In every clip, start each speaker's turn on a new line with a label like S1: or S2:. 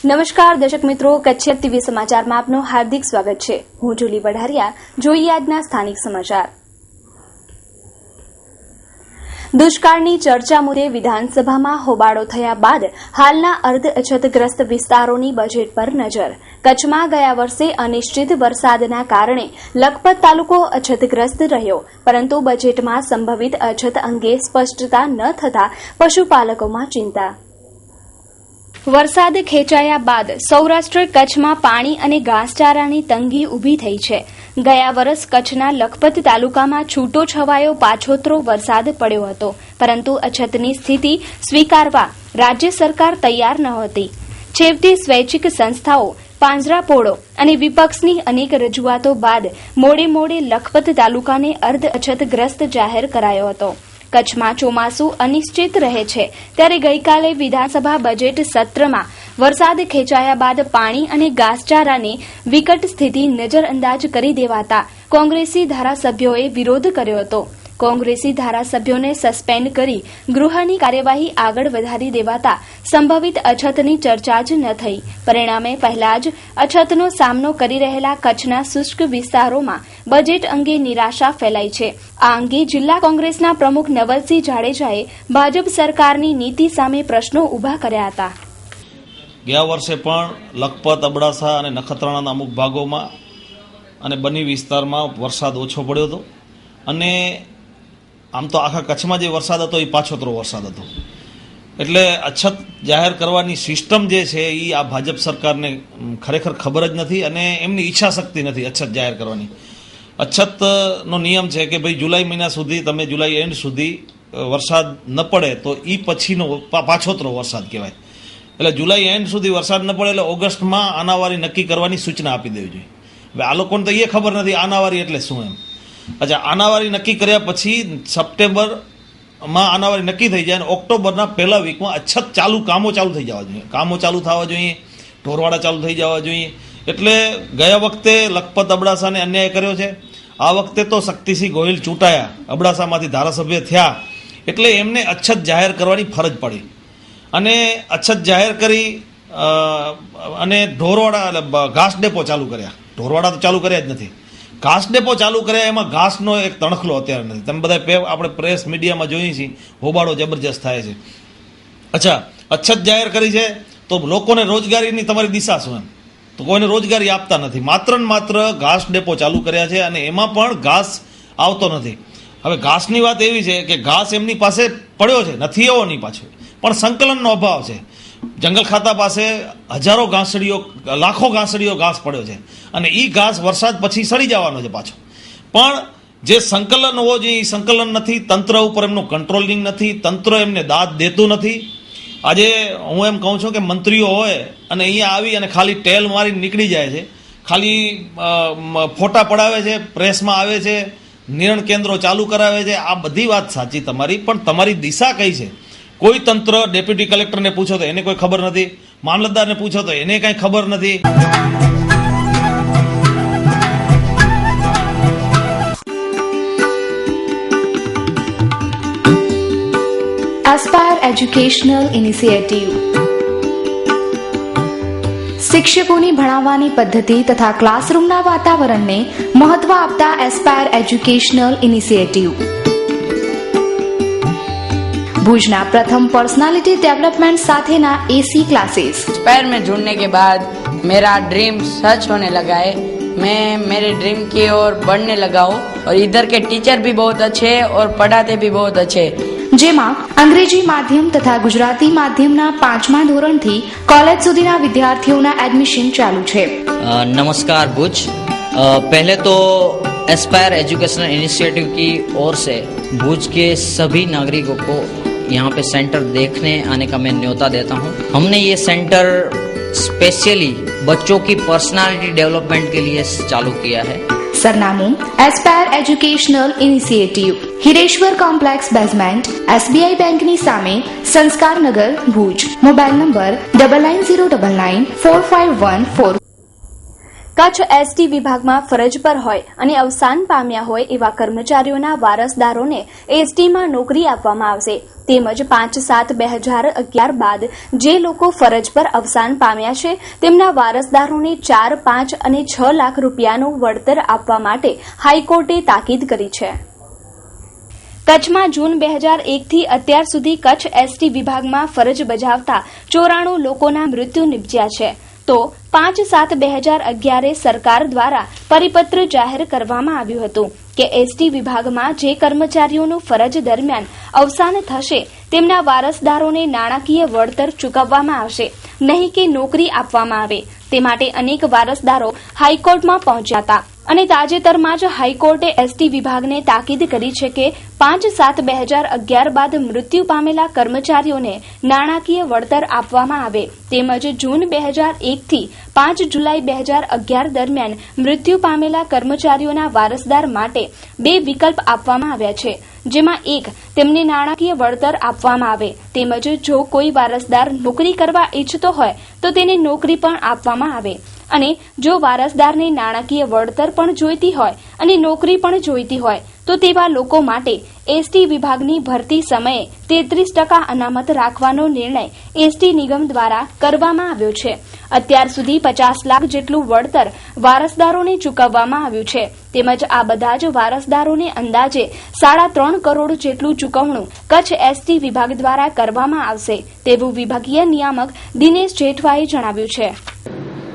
S1: નમસ્કાર દર્શક મિત્રો, કચ્છ ટીવી સમાચારમાં આપનું હાર્દિક સ્વાગત છે। હું જુલી વઢારિયા। જોઈએ આજના સ્થાનિક સમાચાર। દુષ્કાળની ચર્ચા મુદ્દે વિધાનસભામાં હોબાળો થયા બાદ હાલના અર્ધ અછતગ્રસ્ત વિસ્તારોની બજેટ પર નજર। કચ્છમાં ગયા વર્ષે અનિશ્ચિત વરસાદના કારણે લખપત તાલુકો અછતગ્રસ્ત રહ્યો, પરંતુ બજેટમાં સંભવિત અછત અંગે સ્પષ્ટતા ન થતા પશુપાલકોમાં ચિંતા। વરસાદ ખેંચાયા બાદ સૌરાષ્ટ્ર કચ્છમાં પાણી અને ઘાસચારાની તંગી ઊભી થઈ છે। ગયા વર્ષ કચ્છના લખપત તાલુકામાં છૂટો છવાયો પાછોતરો વરસાદ પડ્યો હતો, પરંતુ અછતની સ્થિતિ સ્વીકારવા રાજ્ય સરકાર તૈયાર નહોતી। છેવટે સ્વૈચ્છિક સંસ્થાઓ, પાંજરાપોળો અને વિપક્ષની અનેક રજૂઆતો બાદ મોડે લખપત તાલુકાને અર્ધ અછતગ્રસ્ત જાહેર કરાયો હતો। કચ્છમાં ચોમાસું અનિશ્ચિત રહે છે, ત્યારે ગઈકાલે વિધાનસભા બજેટ સત્રમાં વરસાદ ખેંચાયા બાદ પાણી અને ઘાસચારાની વિકટ સ્થિતિ નજરઅંદાજ કરી દેવાતા કોંગ્રેસી ધારાસભ્યોએ વિરોધ કર્યો હતો। કોંગ્રેસી ધારાસભ્યોને સસ્પેન્ડ કરી ગૃહની કાર્યવાહી આગળ વધારી દેવાતા સંભવિત અછતની ચર્ચા જ ન થઈ। પરિણામે પહેલા જ અછતનો સામનો કરી રહેલા કચ્છના શુષ્ક વિસ્તારોમાં બજેટ અંગે નિરાશા ફેલાઈ છે। આ અંગે જિલ્લા કોંગ્રેસના પ્રમુખ નવલસિંહ જાડેજાએ ભાજપ સરકારની નીતિ સામે પ્રશ્નો ઉભા કર્યા હતા।
S2: ગયા વર્ષે પણ લખપત, અબડાસા અને નખત્રાણાના અમુક ભાગોમાં અને બની વિસ્તારમાં વરસાદ ઓછો પડ્યો હતો, અને આમ તો આખા કચ્છમાં જે વરસાદ હતો એ પાછોતરો વરસાદ હતો। એટલે અછત જાહેર કરવાની સિસ્ટમ જે છે એ આ ભાજપ સરકારને ખરેખર ખબર જ નથી, અને એમની ઈચ્છા શક્તિ નથી અછત જાહેર કરવાની। અછતનો નિયમ છે કે ભાઈ જુલાઈ મહિના સુધી, તમે જુલાઈ એન્ડ સુધી વરસાદ ન પડે તો એ પછીનો પાછોતરો વરસાદ કહેવાય। એટલે જુલાઈ એન્ડ સુધી વરસાદ ન પડે એટલે ઓગસ્ટમાં આનાવારી નક્કી કરવાની સૂચના આપી દેવી જોઈએ। હવે આ લોકોને તો એ ખબર નથી આનાવારી એટલે શું એમ। અચ્છા, આનાવારી નક્કી કર્યા પછી સપ્ટેમ્બરમાં આનાવારી નક્કી થઈ જાય અને ઓક્ટોબરના પહેલા વીકમાં અછત કામો ચાલુ થઈ જવા જોઈએ, કામો ચાલુ થવા જોઈએ, ઢોરવાડા ચાલુ થઈ જવા જોઈએ। એટલે ગયા વખતે લખપત, અબડાસાને અન્યાય કર્યો છે। આ વખતે તો શક્તિસિંહ ગોહિલ ચૂંટાયા, અબડાસામાંથી ધારાસભ્ય થયા, એટલે એમને અછત જાહેર કરવાની ફરજ પડી, અને અછત જાહેર કરી અને ઢોરવાડા એટલે ઘાસ ડેપો ચાલુ કર્યા। ઢોરવાડા તો ચાલુ કર્યા જ નથી, ઘાસ ડેપો ચાલુ કર્યા। એમાં ઘાસનો એક તણખલો અત્યારે નથી, તમે બધા આપણે પ્રેસ મીડિયામાં જોઈએ છીએ, હોબાળો જબરજસ્ત થાય છે। અચ્છા, અછત જાહેર કરી છે તો લોકોને રોજગારીની તમારી દિશા શું એમ? તો કોઈને રોજગારી આપતા નથી, માત્ર ને માત્ર ઘાસ ડેપો ચાલુ કર્યા છે, અને એમાં પણ ઘાસ આવતો નથી। હવે ઘાસની વાત એવી છે કે ઘાસ એમની પાસે પડ્યો છે, નથી એવો નહીં પાછો, પણ સંકલનનો અભાવ છે। જંગલ ખાતા પાસે હજારો ઘાસડીઓ, લાખો ઘાસડીઓ ઘાસ પડ્યો છે, અને એ ઘાસ વરસાદ પછી સડી જવાનો છે પાછો, પણ જે સંકલન હોવો જોઈએ એ સંકલન નથી। તંત્ર ઉપર એમનું કંટ્રોલિંગ નથી, તંત્ર એમને દાદ દેતું નથી। આજે હું એમ કહું છું કે મંત્રીઓ હોય અને અહીંયા આવી અને ખાલી ટેલ મારીને નીકળી જાય છે, ખાલી ફોટા પડાવે છે, પ્રેસમાં આવે છે, નિર્ણય કેન્દ્રો ચાલુ કરાવે છે। આ બધી વાત સાચી તમારી, પણ તમારી દિશા કઈ છે? કોઈ તંત્ર, ડેપ્યુટી કલેક્ટરને પૂછો તો એને કોઈ ખબર નથી, મામલતદારને પૂછો તો એને કઈ ખબર નથી।
S1: એસ્પાયર એજ્યુકેશનલ ઇનિશિયેટિવ શિક્ષકોની ભણાવવાની પદ્ધતિ તથા ક્લાસરૂમના વાતાવરણને મહત્વ આપતા એસ્પાયર એજ્યુકેશનલ ઇનિશિયેટિવ भुजना प्रथम पर्सनालिटी डेवलपमेंट साथेना एसी क्लासेस।
S3: एस्पायर में जुड़ने के बाद मेरा ड्रीम सच होने लगा है। मैं मेरे ड्रीम की ओर बढ़ने लगा हूँ, और इधर के टीचर भी बहुत अच्छे हैं और पढ़ाते भी बहुत अच्छे।
S1: जेमा अंग्रेजी माध्यम तथा गुजराती माध्यमना 5मा धोरणथी कॉलेज सुधीना विद्यार्थीओना एडमिशन चालू छे।
S4: नमस्कार भुज। पहले तो एस्पायर एजुकेशनल इनिशिएटिव की ओर से भुज के सभी नागरिकों को यहाँ पे सेंटर देखने आने का मैं न्योता देता हूँ। हमने ये सेंटर स्पेशली बच्चों की पर्सनालिटी डेवलपमेंट के लिए चालू किया है।
S1: सरनामું aspire educational initiative, Hireshwar complex basement, SBI બેંકની સામે, Sanskarnagar, Bhuj. Mobile number 9909945114। Kutch ST વિભાગમાં ફરજ પર હોય અને અવસાન પામ્યા હોય એવા કર્મચારીઓના વારસદારોને એસટીમાં નોકરી આપવામાં આવશે. તેમજ 5/7/2011 બાદ જે લોકો ફરજ પર અવસાન પામ્યા છે તેમના વારસદારોને 4, 5 અને 6 લાખ રૂપિયાનું વળતર આપવા માટે હાઈકોર્ટે તાકીદ કરી છે. કચ્છમાં જૂન 2001થી અત્યાર સુધી કચ્છ એસટી વિભાગમાં ફરજ બજાવતા 94 લોકોના મૃત્યુ નિપજ્યા છે. તો 5/7/2011 સરકાર દ્વારા પરિપત્ર જાહેર કરવામાં આવ્યું હતું કે એસટી વિભાગમાં જે કર્મચારીઓનું ફરજ દરમિયાન અવસાન થશે તેમના વારસદારોને નાણાકીય વળતર ચૂકવવામાં આવશે, નહીં કે નોકરી આપવામાં આવે. તે માટે અનેક વારસદારો હાઈકોર્ટમાં પહોંચ્યા હતા અને તાજેતરમાં જ હાઈકોર્ટે એસટી વિભાગને તાકીદ કરી છે કે 5/7/2011 બાદ મૃત્યુ પામેલા કર્મચારીઓને નાણાકીય વળતર આપવામાં આવે. તેમજ જૂન 2001થી 5 જુલાઈ 2011 દરમિયાન મૃત્યુ પામેલા કર્મચારીઓના વારસદાર માટે 2 વિકલ્પ આપવામાં આવ્યા છે, જેમાં એક તેમને નાણાકીય વળતર આપવામાં આવે. તેમજ જો કોઈ વારસદાર નોકરી કરવા ઈચ્છતો હોય તો તેને નોકરી પણ આપવામાં આવે. અને જો વારસદારને નાણાકીય વળતર પણ જોઈતી હોય અને નોકરી પણ જોઈતી હોય તો તેવા લોકો માટે એસટી વિભાગની ભરતી સમયે 33% અનામત રાખવાનો નિર્ણય એસટી નિગમ દ્વારા કરવામાં આવ્યો છે. અત્યાર સુધી 50 લાખ જેટલું વળતર વારસદારોને ચૂકવવામાં આવ્યું છે. તેમજ આ બધા જ વારસદારોને અંદાજે 3.5 કરોડ જેટલું ચૂકવણું કચ્છ એસટી વિભાગ દ્વારા કરવામાં આવશે તેવું વિભાગીય નિયામક દિનેશ જેઠવાએ જણાવ્યું છે.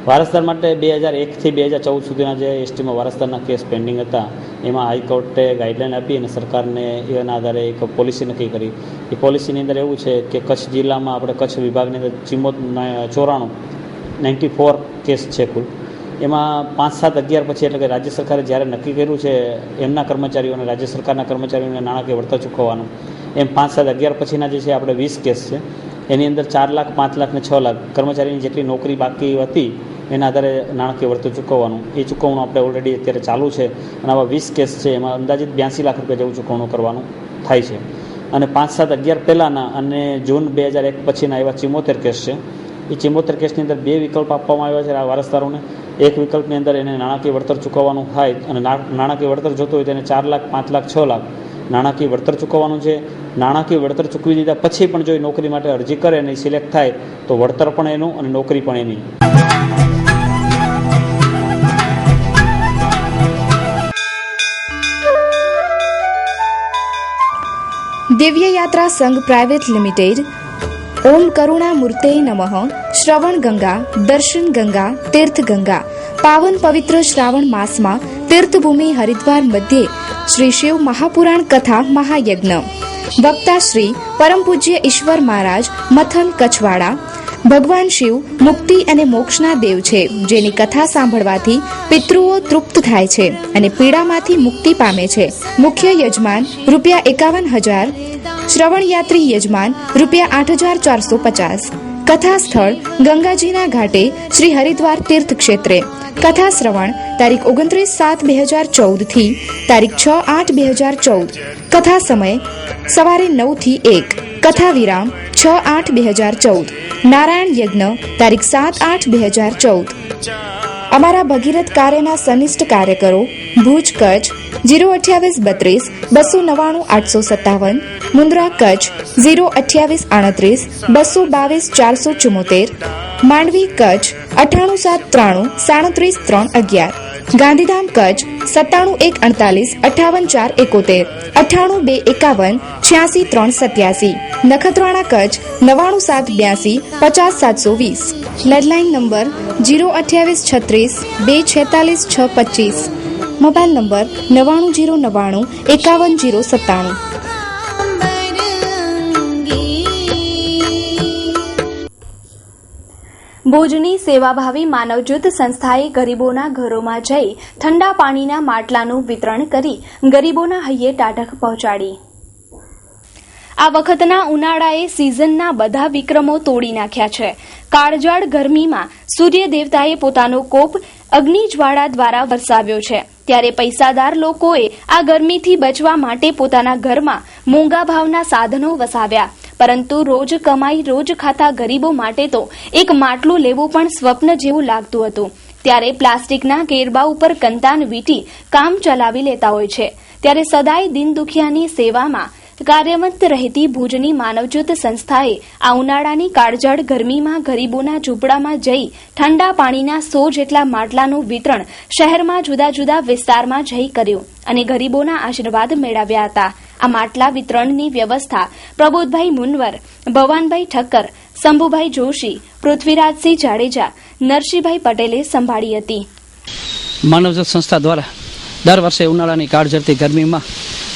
S5: વારસદાર માટે 2001થી 2014 સુધીના જે એસટીમાં વારસદારના કેસ પેન્ડિંગ હતા એમાં હાઈકોર્ટે ગાઈડલાઈન આપી અને સરકારને એના આધારે એક પોલિસી નક્કી કરી. એ પોલિસીની અંદર એવું છે કે કચ્છ જિલ્લામાં આપણે કચ્છ વિભાગની અંદર 94 કેસ છે કુલ. એમાં 5/7/11 પછી એટલે કે રાજ્ય સરકારે જ્યારે નક્કી કર્યું છે એમના કર્મચારીઓને, રાજ્ય સરકારના કર્મચારીઓને નાણાકીય વળતર ચૂકવવાનું, એમ 5/7/11 પછીના જે છે આપણે 20 કેસ છે. એની અંદર 4 લાખ, 5 લાખ ને 6 લાખ કર્મચારીની જેટલી નોકરી બાકી હતી એના આધારે નાણાકીય વળતર ચૂકવવાનું. એ ચૂકવણું આપણે ઓલરેડી અત્યારે ચાલુ છે અને આવા 20 કેસ છે એમાં અંદાજિત 82 લાખ રૂપિયા જેવું ચૂકવણું કરવાનું થાય છે. અને 5/7/11 પહેલાંના અને જૂન 2001 પછીના એવા 74 કેસ છે. એ 74 કેસની અંદર 2 વિકલ્પ આપવામાં આવ્યા છે આ વારસદારોને. એક વિકલ્પની અંદર એને નાણાકીય વળતર ચૂકવવાનું થાય અને નાણાકીય વળતર જોતું હોય તેને 4 લાખ, 5 લાખ, 6 લાખ નાણાકીય વળતર ચૂકવવાનું છે. નાણાકીય વળતર ચૂકવી દીધા પછી પણ જો નોકરી માટે અરજી કરે અને સિલેક્ટ થાય તો વળતર પણ એનું અને નોકરી પણ એની.
S6: દિવ્ય યાત્રા સંઘ પ્રાઇવેટ લિમિટેડ ઓમ કરુણા મૂર્તે નમઃ શ્રવણ ગંગા દર્શન ગંગા તીર્થ ગંગા પાવન પવિત્ર શ્રાવણ માસમાં તીર્થભૂમિ હરિદ્વાર મધ્યે શ્રી શિવ મહાપુરાણ કથા મહાયજ્ઞ વક્તા શ્રી પરમ પૂજ્ય ઈશ્વર મહારાજ મથન કચ્છવાડા. ભગવાન શિવ મુક્તિ અને મોક્ષના દેવ છે, જેની કથા સાંભળવાથી પિતૃઓ તૃપ્ત થાય છે અને પીડામાંથી મુક્તિ પામે છે. મુખ્ય યજમાન ₹51,000, શ્રવણયાત્રી યજમાન ₹8,450. કથા સ્થળ ગંગાજીના ઘાટે શ્રી હરિદ્વાર તીર્થ ક્ષેત્રે. કથા શ્રવણ તારીખ 29/7/2014 થી તારીખ 6/8/2014. કથા સમય સવારે 9 થી 1. કથા વિરામ 6/8/2014. નારાયણ યજ્ઞ તારીખ 7/8/2014. અમારા ભગીરથ કાર્યના સનિષ્ઠ કાર્યકરો Bhuj Kutch 02832 299 857, Mundra Kutch 02838 222 474, Mandvi Kutch 9873 37 311, Gandhidham Kutch 97 148 58 471, 98 251 86 387, Nakhatrana Kutch 97 82 50 720. Landline number 02836 246 625. Mobile number 99 099 51 097.
S1: ભુજની સેવાભાવી માનવજ્યોત સંસ્થાએ ગરીબોના ઘરોમાં જઈ ઠંડા પાણીના માટલાનું વિતરણ કરી ગરીબોના હૈયે ટાઢક પહોંચાડી. આ વખતના ઉનાળાએ સિઝનના બધા વિક્રમો તોડી નાખ્યા છે. કાળઝાળ ગરમીમાં સૂર્ય દેવતાએ પોતાનો કોપ અગ્નિજ્વાળા દ્વારા વરસાવ્યો છે, ત્યારે પૈસાદાર લોકોએ આ ગરમીથી બચવા માટે પોતાના ઘરમાં મોંઘા ભાવના સાધનો વસાવ્યા. પરંતુ રોજ કમાઈ રોજ ખાતા ગરીબો માટે તો એક માટલું લેવું પણ સ્વપ્ન જેવું લાગતું હતું. ત્યારે પ્લાસ્ટિકના કેરબા ઉપર કંતાન વીંટી કામ ચલાવી લેતા હોય છે ત્યારે સદાય દિન દુખિયાની સેવામાં કાર્યરત રહેતી ભુજની માનવજ્યોત સંસ્થાએ આ ઉનાળાની કાળઝાળ ગરમીમાં ગરીબોના ઝૂંપડામાં જઈ ઠંડા પાણીના 100 જેટલા માટલાનું વિતરણ શહેરમાં જુદા જુદા વિસ્તારમાં જઈ કર્યું અને ગરીબોના આશીર્વાદ મેળવ્યા હતા. આ માટલા વિતરણની વ્યવસ્થા પ્રબોધભાઈ મુનવર, ભવાનભાઈ ઠક્કર, શંભુભાઈ જોશી, પૃથ્વીરાજસિંહ જાડેજા, નરસિંહભાઈ પટેલે સંભાળી હતી.
S7: માનવજ્યોત સંસ્થા દ્વારા દર વર્ષે ઉનાળાની કાળઝળતી ગરમીમાં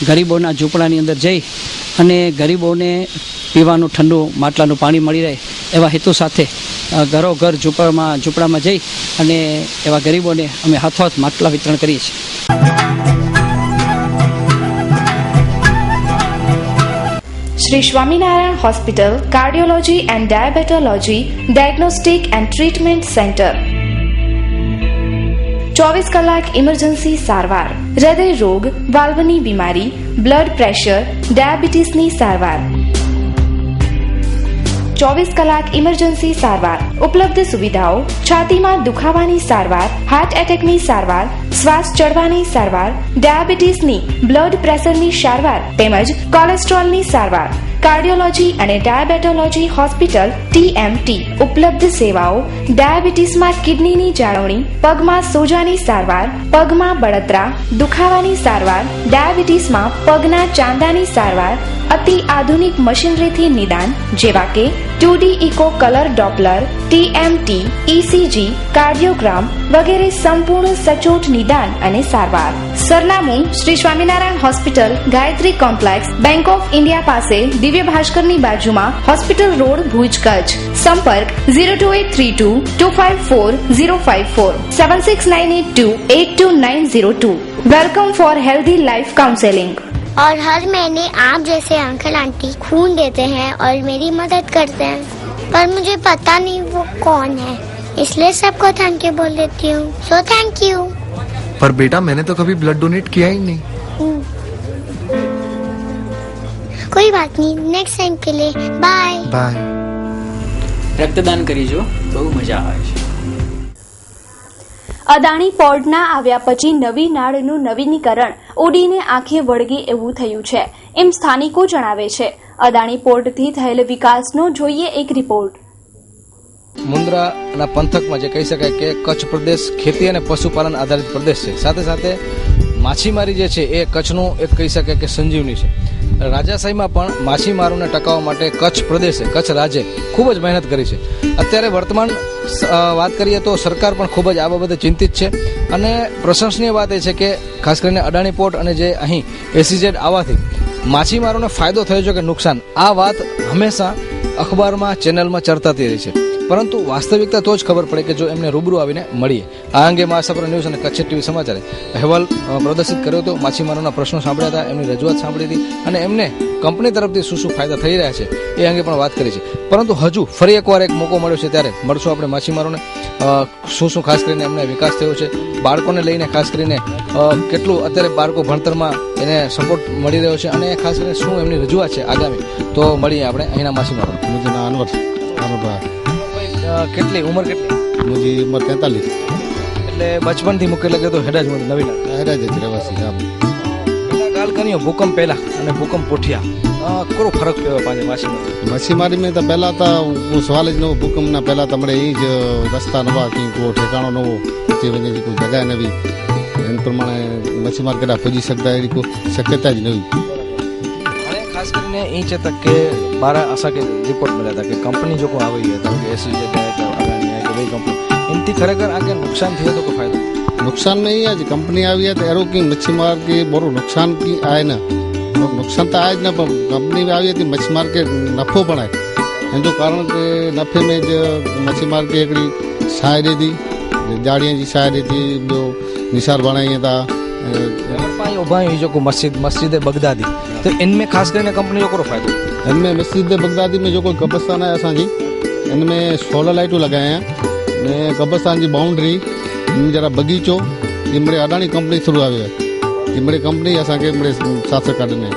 S7: ગરીબોના ઝૂંપડાની અંદર જઈ અને ગરીબોને પીવાનું ઠંડુ માટલાનું પાણી મળી રહે એવા હેતુ સાથે ઘરોઘર ઝૂંપડામાં જઈ અને એવા ગરીબોને અમે હાથોહાથ માટલા વિતરણ કરીએ છીએ.
S6: Shri Swaminarayan hospital cardiology and diabetology diagnostic and treatment center 24 કલાક ઇમરજન્સી સારવાર, હૃદય રોગ, વાલ્વની બીમારી, બ્લડ પ્રેશર, ડાયાબિટીસની સારવાર. 24 કલાક ઇમરજન્સી સારવાર. ઉપલબ્ધ સુવિધાઓ: છાતીમાં દુખાવાની સારવાર, હાર્ટ એટેકની સારવાર, શ્વાસ ચડવાની સારવાર, ડાયાબિટીસની, બ્લડ પ્રેશરની સારવાર તેમજ કોલેસ્ટ્રોલની સારવાર. કાર્ડિયોલોજી અને ડાયાબેટોલોજી હોસ્પિટલ TMT. ઉપલબ્ધ સેવાઓ: ડાયાબિટીસમાં કિડનીની જાળવણી, પગમાં સોજાની સારવાર, પગમાં બળતરા, દુખાવાની સારવાર, ડાયાબિટીસમાં પગના ચાંદાની સારવાર, અતિ આધુનિક મશીનરીથી નિદાન જેવા કે 2D echo colour Doppler, TMT, ECG, cardiogram વગેરે સંપૂર્ણ સચોટ નિદાન અને સારવાર. સરનામું: Shri Swaminarayan hospital, Gayatri complex, bank of India પાસે, દિવ્ય ભાસ્કરની બાજુમાં, હોસ્પિટલ રોડ, ભુજ, કચ્છ. સંપર્ક 02832 254 054 76982 82902. Welcome for healthy life counselling.
S8: और हर महीने आप जैसे अंकल आंटी खून देते हैं और मेरी मदद करते हैं, पर मुझे पता नहीं वो कौन है, इसलिए सबको थैंक यू बोल देती हूँ. So thank you.
S9: पर बेटा मैंने तो कभी ब्लड डोनेट किया ही नहीं.
S8: कोई बात नहीं, नेक्स्ट टाइम के लिए बाय
S9: बाय.
S7: રક્તદાન કરીજો, બહુ મજા આવે છે.
S1: અદાણી પોર્ટના આવ્યા પછી નવી નાળનું નવીનીકરણ ઉડીને આંખે વળગે એવું થયું છે એમ સ્થાનિકો જણાવે છે. અદાણી પોર્ટથી થયેલ વિકાસનો જોઈએ એક રિપોર્ટ.
S10: મુન્દ્રાના પંથકમાં જે કહી શકાય કે કચ્છ પ્રદેશ ખેતી અને પશુપાલન આધારિત પ્રદેશ છે. સાથે સાથે માછીમારી જે છે એ કચ્છનું એક કહી શકાય કે સંજીવની છે. રાજાશાહીમાં પણ માછીમારોને ટકાવવા માટે કચ્છ પ્રદેશે, કચ્છ રાજ્ય ખૂબ જ મહેનત કરી છે. અત્યારે વર્તમાન વાત કરીએ તો સરકાર પણ ખૂબ જ આ બાબતે ચિંતિત છે અને પ્રશંસનીય વાત એ છે કે ખાસ કરીને અદાણી પોર્ટ અને જે અહીં SEZ આવવાથી માછીમારોને ફાયદો થયો છે કે નુકસાન, આ વાત હંમેશા અખબારમાં, ચેનલમાં ચર્ચાતી રહી છે. પરંતુ વાસ્તવિકતા તો જ ખબર પડે કે જો એમને રૂબરૂ આવીને મળીએ. આ અંગે મહાસાગર ન્યૂઝ અને કચ્છ TV સમાચારે અહેવાલ પ્રદર્શિત કર્યો હતો. માછીમારોના પ્રશ્નો સાંભળ્યા હતા, એમની રજૂઆત સાંભળી હતી અને એમને કંપની તરફથી શું શું ફાયદા થઈ રહ્યા છે એ અંગે પણ વાત કરી છે. પરંતુ હજુ ફરી એકવાર એક મોકો મળ્યો છે ત્યારે મળશું આપણે માછીમારોને શું શું ખાસ કરીને એમને વિકાસ થયો છે, બાળકોને લઈને ખાસ કરીને કેટલું અત્યારે બાળકો ભણતરમાં એને સપોર્ટ મળી રહ્યો છે અને ખાસ કરીને શું એમની રજૂઆત છે આગામી. તો મળીએ આપણે અહીંના માછીમારો. કેટલી ઉંમર કેટલી?
S11: मुझे उम्र 43.
S10: એટલે બચપનથી મૂકે લગે તો હેડા જ નવી
S11: હેડા જ રહેવાસી.
S10: ગાલ કરીએ ભૂકંપ પહેલા અને ભૂકંપ પોઠિયા કોરો ફરક પડ્યો પાંચે
S11: માછીમારી મેં તો પહેલાં તો હું સવાલ જ નવો ભૂકંપના પહેલાં તમને એ જ રસ્તા નવા કંઈક ઠેકાણો નવો પછી વજે કોઈ જગા નવી એ પ્રમાણે મચ્છીમાર કદાચ પૂજી શકતા એવી કોઈ શક્યતા જ નવી.
S10: અને ખાસ કરીને એ છે તક કે બાર આશા કે રિપોર્ટ મળ્યા હતા કે કંપની જો કોઈ આવી હતા કે SEZ કે ભાઈ કંપની એમથી ખરેખર આગે નુકસાન થયું તો કોઈ ફાયદો?
S11: नुकसान में ही आज कंपनी आई है तो एरो की मच्छीमार के बड़ो नुकसान की आए ना, नुकसान तो आए ना, पर कंपनी में आई थी मच्छीमार के नफो पण है. जो कारण के नफे में जो मच्छीमार की एक शायरी थी, जाड़ियाँ की शायरी थी, जो निशार बनाई था
S10: उभा जो को मस्जिद बगदादी, तो इनमें खास करके कंपनी जो को फायदो,
S11: इनमें मस्जिद बगदादी में जो कोई कब्रस्तान है असांजी, इनमें सोलर लाइटूं लगाए हैं ने कब्रस्तान की बाउंड्री जरा बगीचो ये बड़े अडाणी कंपनी थ्रू आवे ये बड़े कंपनी असांखे बड़े साथ काढने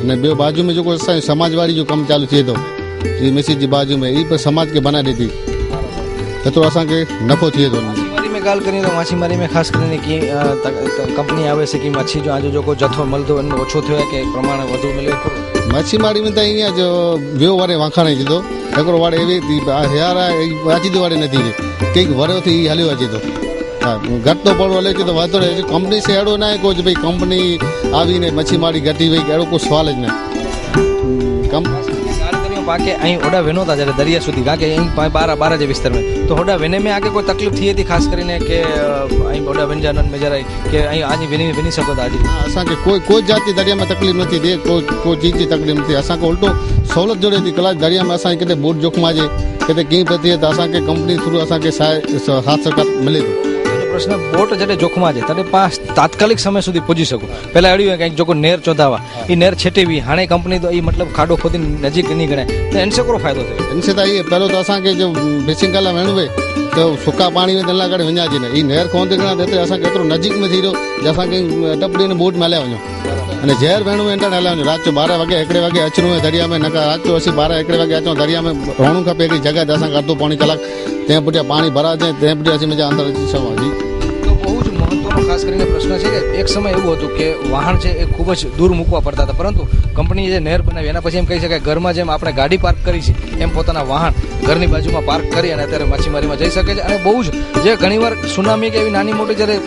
S11: ने बे बाजू में जो कोई समाजवाड़ी जो कम चालू थिए तो ये मस्जिद की बाजू में ये पर समाज के बना देती तो असांखे नफ़ो थिए तो
S10: में गाल करें तो माछीमारी में खास કરીને की कंपनी आवे से कि मच्छी जो आज जो को जथ्थो मळतो एनो ओछो थयो के प्रमाण વધુ મળ્યો ખરો
S11: मच्छीमारी में तो अँ जो व्यो वारे वाखाणे कीधो हिकिड़ो वारे एवी थी हींअर अची थी वारे नथी कंहिंक वरियो थी हलियो अचे थो हा घटि थो पड़ो हले थो वांधो न कंपनी से अहिड़ो न आहे को भई कंपनी आवीने मच्छीमारी घटी वई अहिड़ो को सुवाल ज न
S10: पाके अँ होड़ा वेनो था जैसे दरिया सुधी का बारह बारह जे विस्तार में तो होड़ा वेने में आगे कोई तकलीफ थी थी खास કરીને के अँ होड़ा वेंजानन में जरा के अँ आज विनी सको था आज
S11: असांखे कोई जाति दरिया में तकलीफ़ नथी थिए कोई चीज जी तकलीफ़ नथी असांखे उल्टो सहूलियत जोड़े थी कलाक दरिया में असांखे किथे बोट जोखमाजे किथे कीअं पियो थिए त असांखे कंपनी थ्रू असांखे साथ सरकार मिले थो
S10: प्रश्न बोट जॾहिं जोखमाजे तॾहिं पाण तात्कालिक समय સુધી પહોંચી શકો પહેલા અડ્યું કંઈક જો નેર ચોધાવા એ નેર છેટેવી હાणे કંપनी તો એ मतलब ખાડો ખોદી નજીક નહીં ગણાય તો એનસે કોરો ફાયદો થયો
S11: इनसे तो ये पहलो तो असांखे जो फिशिंग कला वेणु वे तो सुका पानी में दला करे वञाजे न ई नहर खोंदे गणा देते असांखे एतिरो नजीक में थी रहियो जे असांखे टपड़ी ने बोट में हलिया वञो अने जहर वेणु वे इंटर हलिया वञो रात जो 12 वगे हिकिड़े वगे अचणो है दरिया में न रात जो असीं 12 हिकिड़े वगे अचूं दरिया में रहणो खपे हिकिड़ी जॻह ते असांखे अधु पौणी कलाक तंहिं पुठियां पाणी भराजे तंहिं पुठियां असीं मुंहिंजा अंदर अची सघूं जी
S10: ખાસ કરીને પ્રશ્ન છે કે એક સમય એવું હતું કે વાહન છે એ ખૂબ જ દૂર મૂકવા પડતા હતા પરંતુ કંપનીએ જે નહેર બનાવી એના પછી એમ કહી શકાય ઘરમાં જેમ આપણે ગાડી પાર્ક કરી છે એમ પોતાના વાહન ઘરની બાજુમાં પાર્ક કરી અને અત્યારે માછીમારીમાં જઈ શકે છે અને બહુ જ જે ઘણીવાર સુનામી કે એવી નાની મોટી જ્યારે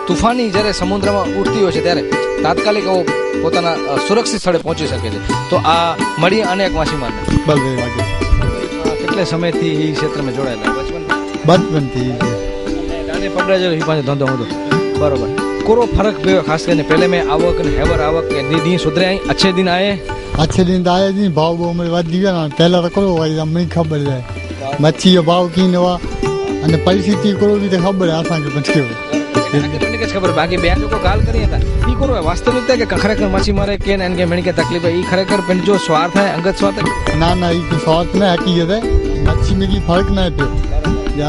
S10: તુફાની જ્યારે સમુદ્રમાં ઉઠતી હોય છે ત્યારે તાત્કાલિક પોતાના સુરક્ષિત સ્થળે પહોંચી શકે છે તો આ મળી અનેક માછીમારને કેટલે સમયથી એ ક્ષેત્રમાં જોડાયેલા
S12: બચપનથી
S10: નાને પકડા જો એ પાસે ધંધો હતો बराबर कोरो फर्क पियो खास करके पहले में आवक ने हेवर आवक के दी सुधरे आई अच्छे दिन आए जी भाव वो में वध गया ना पहला तो करो भाई हमने खबर है मच्छी जो भाव की नवा અને પરિસ્થિતિ કોરો રીતે ખબર આસાં કે પછે કે ખબર બાકી બે લોકો ગાલ કરી હતા ઈ કોરો વાસ્તવિકતા કે ખરેખર માછી મારે કે ને કે મણી કે તકલીફ ઈ ખરેખર પણ જો સ્વાર્થ है अंगत स्वार्थ ना ना ઈ स्वार्थ में हकीकत है मच्छी में की फर्क ना है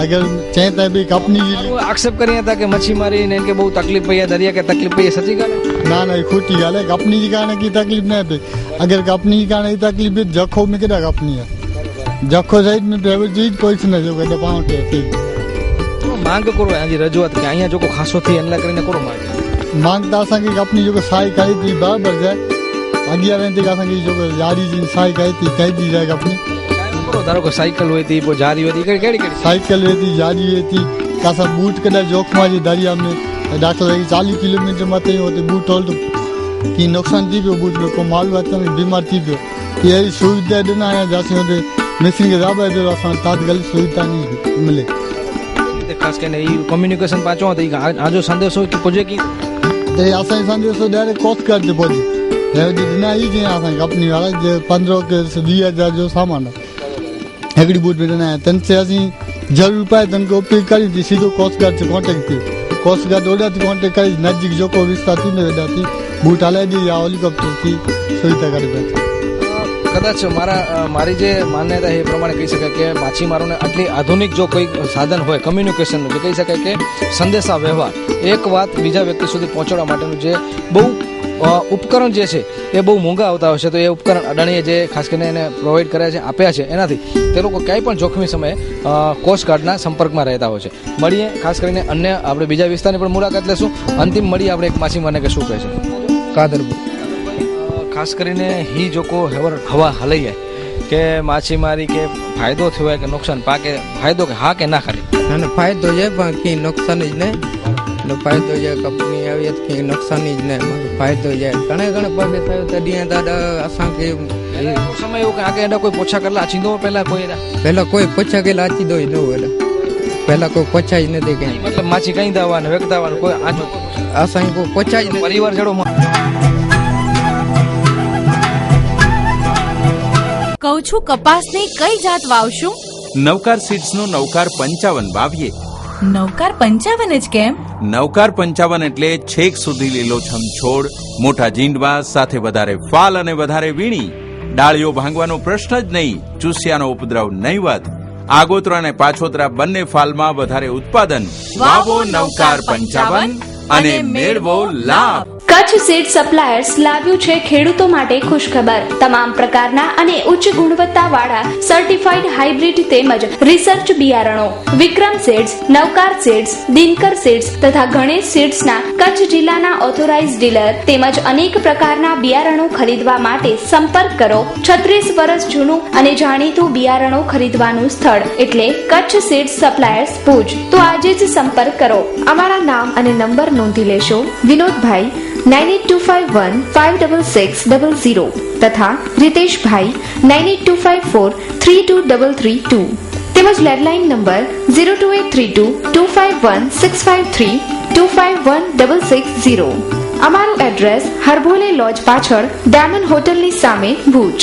S10: अगर चाहता है भी अपनी एक्सेप्ट करिए था कि मच्छी मारी ने इनके बहुत तकलीफ पई है दरिया के तकलीफ पई है सच्ची गाल ना ना खोटी गाल है अपनी जी कारण की तकलीफ ना है अगर अपनी जी कारण की तकलीफ है जखो में केड़ा अपनी है जखो साइड में प्राइवेट चीज कोई न जो के पाउं के मांग करो जी रजूआत के अहिया जो को खासो थी एनला करीने करो मांग तो असा की अपनी जो साई खाई थी बराबर जाए अगिया रहते असा की जो यारी जी साई खाई थी कही दी जाए अपनी धारो को साइकिल हुई थी वो जारी हुई थी केड़ी साइकिल हुई थी जारी हुई थी कासा बूट कदा जोखमा जी दरिया में दाखिला 40 किलोमीटर मथे होते बूट होल तो की नुकसान थी पियो बूट को माल वत में बीमार थी पियो ये सुविधा देना है जैसे होते मिसिंग के राबा जो असा तात्कालिक सुविधा नहीं मिले खास करके ई कम्युनिकेशन पाचो तो आजो संदेशो की पुजे की ते असा संदेशो डायरेक्ट कोस्ट कर दे पुजे है ना ई जे असा अपनी वाला जे 15 के 20000 जो सामान हेगड़ी बूट में ना तन से असी जरूर पाए तन को अपील करी थी सीधो कोस्ट गार्ड से कांटेक्ट थी कोस्ट गार्ड ओडा थी कांटेक्ट करी नजदीक जो को विस्तार थी ने वेदा थी बूट आले दी या हेलिकॉप्टर थी सुविधा કરી બેઠા કદાચ મારી જે માન્યતા એ પ્રમાણે કહી શકાય કે માછીમારોને આટલી આધુનિક જો કોઈ સાધન હોય કમ્યુનિકેશનનું જે કહી શકાય કે સંદેશા વ્યવહાર એક વાત બીજા વ્યક્તિ સુધી પહોંચાડવા માટેનું જે બહુ ઉપકરણ જે છે એ બહુ મોંઘા આવતા હોય છે તો એ ઉપકરણ અડાણીએ જે ખાસ કરીને એને પ્રોવાઈડ કર્યા છે આપ્યા છે એનાથી તે લોકો ક્યાંય પણ જોખમી સમયે કોસ્ટ ગાર્ડના સંપર્કમાં રહેતા હોય છે મળીએ ખાસ કરીને અન્ય આપણે બીજા વિસ્તારની પણ મુલાકાત લેશું અંતિમ મળીએ આપણે એક માછીમારને કે શું કહે છે કાદરપુર ખાસ કરીને ही જોકો હેવર હવા હલાઈ જાય કે માછીમારી કે ફાયદો થયો હોય કે નુકસાન પાકે ફાયદો કે હા કે ના ખાલી
S13: અને ફાયદો છે પણ કે નુકસાન જ નહીં નો फायदो जाए कंपनी आई कि नुकसान ही न फायदो जाए घणे घणे पगे थयो त ॾींहं दादा असां के
S10: समय एवो आगे एडा कोई पोछा करला अचींदो
S13: पहला कोई पोछा केला अचींदो ही न होले पहला कोई पोछा ही न दे के
S10: मतलब माछी कहीं दावा न वेकदावा कोई आजो
S13: असां को पोछा ही
S10: परिवार जड़ो
S14: કહું છું કપાસની કઈ જાત વાવશું
S15: નવકાર સીડ્સ નો નવકાર 55 વાવીએ
S14: નવકાર 55 જ કેમ
S15: નવકાર 55 એટલે છેક સુધી લીલોછમ છોડ મોટા જીંડવા સાથે વધારે ફાલ અને વધારે વીણી ડાળીઓ ભાંગવાનો પ્રશ્ન જ નહીં ચૂસિયાનો ઉપદ્રવ નહીવત આગોતરા અને પાછોતરા બંને ફાલમાં વધારે ઉત્પાદન વાવો નવકાર 55 અને મેળવો લાભ
S1: કચ્છ સીડ સપ્લાયર્સ લાવ્યું છે ખેડૂતો માટે ખુશખબર. તમામ પ્રકારના અને ઉચ્ચ ગુણવત્તાવાળા સર્ટિફાઈડ હાઇબ્રિડ તેમજ રિસર્ચ બિયારણો વિક્રમ સીડ્સ, નવકાર સીડ્સ, દિનકર સીડ્સ તથા ગણેશ સીડ્સના કચ્છ જિલ્લાના ઓથોરાઇઝ ડીલર તેમજ અનેક પ્રકારના બિયારણો ખરીદવા માટે સંપર્ક કરો. 36 વર્ષ જૂનું અને જાણીતું બિયારણો ખરીદવાનું સ્થળ એટલે કચ્છ સીડ્સ સપ્લાયર્સ ભુજ. તો આજે જ સંપર્ક કરો.
S6: અમારા નામ અને નંબર નોંધી લેશો. વિનોદભાઈ 9825156600 તથા રીતેશભાઈ 9825432332 તેમજ લેન્ડલાઇન નંબર 02832251653 251660. અમારું એડ્રેસ હરભોલે લોજ પાછળ ડાયમંડ હોટલની સામે ભુજ.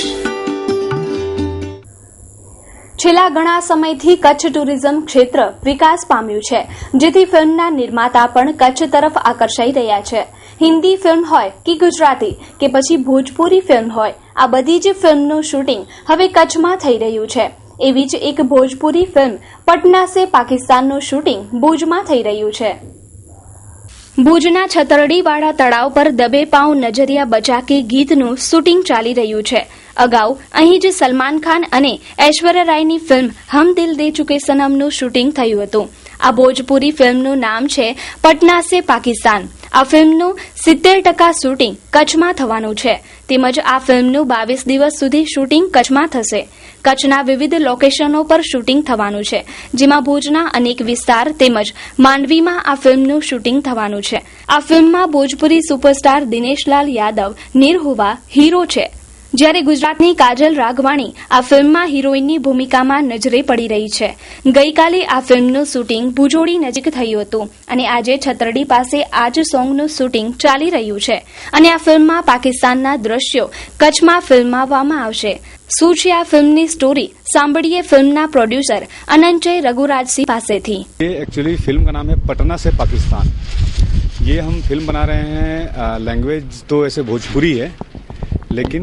S1: છેલ્લા ઘણા સમયથી કચ્છ ટુરિઝમ ક્ષેત્ર વિકાસ પામ્યું છે, જેથી ફિલ્મના નિર્માતા પણ કચ્છ તરફ આકર્ષાઈ રહ્યા છે. હિન્દી ફિલ્મ હોય કે ગુજરાતી કે પછી ભોજપુરી ફિલ્મ હોય, આ બધી જ ફિલ્મનું શૂટિંગ હવે કચ્છમાં થઈ રહ્યું છે. એવી જ એક ભોજપુરી ફિલ્મ પટના સે પાકિસ્તાનનું શૂટિંગ ભુજમાં થઈ રહ્યું છે. ભુજના છતરડીવાળા તળાવ પર દબે પાઉં નજરિયા બચા કે ગીતનું શૂટિંગ ચાલી રહ્યું છે. અગાઉ અહીં જ સલમાન ખાન અને ઐશ્વર્યા રાયની ફિલ્મ હમ દિલ દે ચુકે સનમનું શૂટિંગ થયું હતું. આ ભોજપુરી ફિલ્મનું નામ છે પટના સે પાકિસ્તાન. આ ફિલ્મનું 70% શૂટિંગ કચ્છમાં થવાનું છે. તેમજ આ ફિલ્મનું 22 દિવસ સુધી શૂટિંગ કચ્છમાં થશે. કચ્છના વિવિધ લોકેશનો પર શૂટિંગ થવાનું છે, જેમાં ભુજના અનેક વિસ્તાર તેમજ માંડવીમાં આ ફિલ્મનું શૂટિંગ થવાનું છે. આ ફિલ્મમાં ભોજપુરી સુપરસ્ટાર દિનેશલાલ યાદવ નિર્હુવા હીરો છે, જ્યારે ગુજરાતની કાજલ રાઘવાણી આ ફિલ્મમાં હિરોઈનની ભૂમિકામાં નજરે પડી રહી છે. ગઈકાલે આ ફિલ્મનું શૂટિંગ ભુજોડી નજીક થયું હતું અને આજે છતરડી પાસે આ જ સોંગનું શૂટિંગ ચાલી રહ્યું છે અને આ ફિલ્મમાં પાકિસ્તાનના દ્રશ્યો કચ્છમાં ફિલ્માવવામાં આવશે. શું છે આ ફિલ્મની સ્ટોરી, સાંભળીએ ફિલ્મના પ્રોડ્યુસર અનંજય રઘुराजसिंह પાસેથી.
S12: एक्चुअली फिल्म का नाम है पटना से पाकिस्तान. ये हम फिल्म बना रहे हैं, लैंग्वेज तो ऐसे भोजपुरी है, लेकिन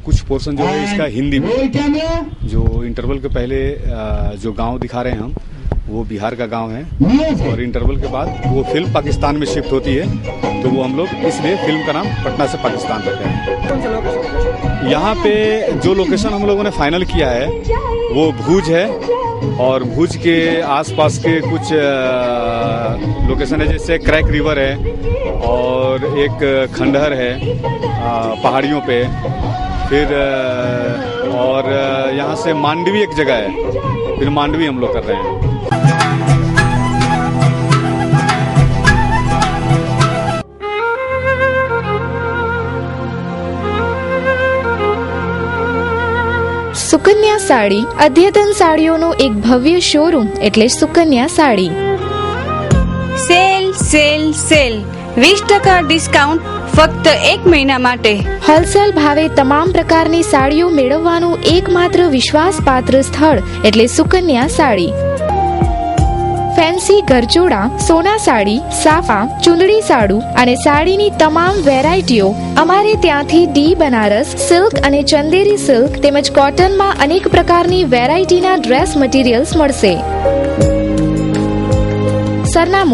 S12: कुछ पोर्शन जो है इसका हिंदी में. जो इंटरवल के पहले जो गांव दिखा रहे हैं हम, वो बिहार का गांव है, और इंटरवल के बाद वो फिल्म पाकिस्तान में शिफ्ट होती है, तो वो हम लोग इसलिए फिल्म का नाम पटना से पाकिस्तान रखे हैं. यहाँ पे जो लोकेशन हम लोगों ने फाइनल किया है वो भुज है, और भुज के आसपास के कुछ लोकेशन है, जैसे क्रैक रिवर है और एक खंडहर है पहाड़ियों पे, फिर और यहाँ से मांडवी एक जगह है, फिर मांडवी हम लोग कर रहे हैं.
S6: સુકન્યા સાડી અદ્યતન સાડીઓનો એક ભવ્ય શોરૂમ એટલે Sukanya sari.
S16: Sale sale sale 20% discount ફક્ત 1 મહિના માટે.
S6: હોલસેલ ભાવે તમામ પ્રકારની સાડીઓ મેળવવાનું એકમાત્ર વિશ્વાસપાત્ર સ્થળ એટલે સુકન્યા સાડી. ફેન્સી ગરચોડા, સોના સાડી, સાફા, ચુંદડી સાડું અને સાડીની તમામ વેરાયટીઓ અમારે ત્યાંથી ડી બનારસ સિલ્ક અને ચંદેરી સિલ્ક તેમજ કોટનમાં અનેક પ્રકારની વેરાયટીના ડ્રેસ મટીરિયલ્સ મળશે. સરનામું